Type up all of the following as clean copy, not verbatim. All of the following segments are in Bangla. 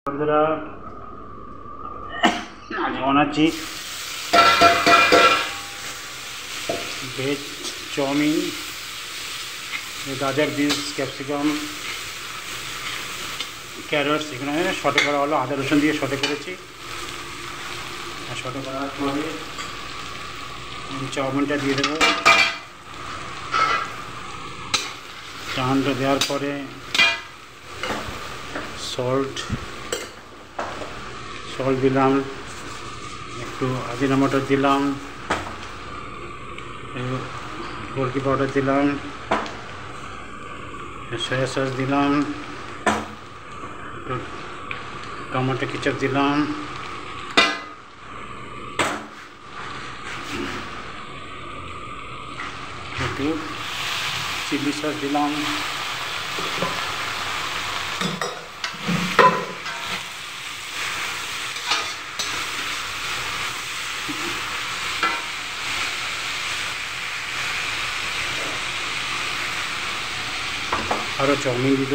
বন্ধুরা আজ বানাচ্ছি ভেজ চাউমিন, গাজর, বিনস, ক্যাপসিকাম, ক্যারটস এখানে শর্টে করা হলো, আদা রসুন দিয়ে শর্টে করেছি। আর শর্টে করার পরে চাউমিনটা দিয়ে দেবো। চাউমিনটা দেওয়ার পরে সল্ট দিলাম, একটু আজিনামোটো দিলাম, গোলকি পাউডার দিলাম, সয়া সস দিলাম, একটু টমেটো কেচাপ দিলাম, একটু চিলি সস দিলাম, আরও চাউমিন দিল।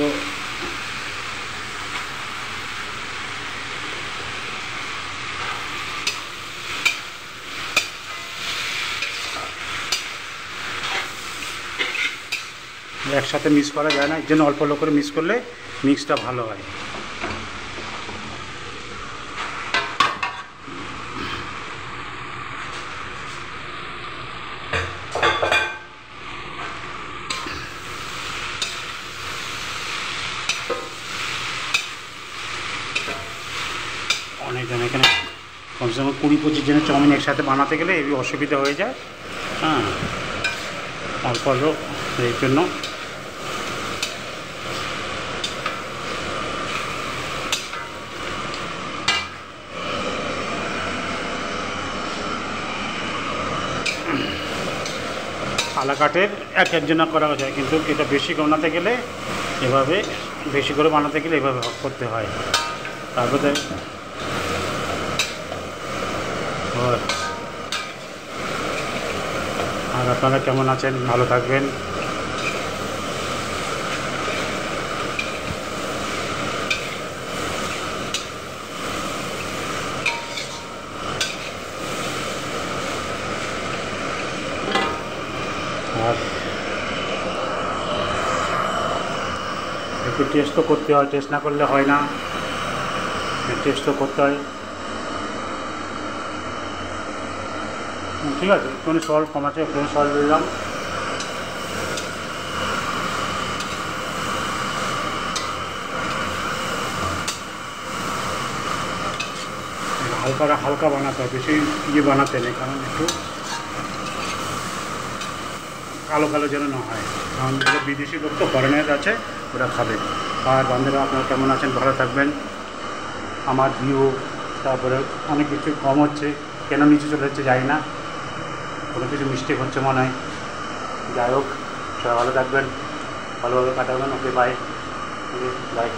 একসাথে মিক্স করা যায় না, এর জন্য অল্প অল্প করে মিক্স করলে মিক্সটা ভালো হয়। অনেকজন এখানে কমসে কম 20-25 জনের চাউমিন একসাথে বানাতে গেলে এই অসুবিধা হয়ে যায়। হ্যাঁ, অল্প অল্প এই জন্য আলাকাটের এক একজনা করা যায়, কিন্তু এটা বেশি বানাতে গেলে এভাবে, বেশি করে বানাতে গেলে এভাবে করতে হয়। তারপরে আর আপনারা কেমন আছেন? ভালো থাকবেন। আর একটু টেস্ট তো করতে হয়, টেস্ট না করলে হয় না, টেস্ট তো করতে হয়। ঠিক আছে, একটুখানি সল্ট কম আছে, একটুখানি সল্ট দিলাম। হালকা বানাতে হয়, বেশি বানাতে নেই, কারণ একটু কালো কালো যেন না হয়, কারণ বিদেশি লোক তো ফরেনার আছে, ওরা খাবে। আর বন্ধুরা আপনারা কেমন আছেন? ভালো থাকবেন। আমার ভিউ তারপরে অনেক কিছু কম হচ্ছে, কেন নিচে চলে যাচ্ছে জানি না, কোনো কিছু মিস্টেক হচ্ছে মনে হয়। যাই হোক, সবাই ভালো থাকবেন, ভালোভাবে কাটাবেন। Okay, bye. Okay, by.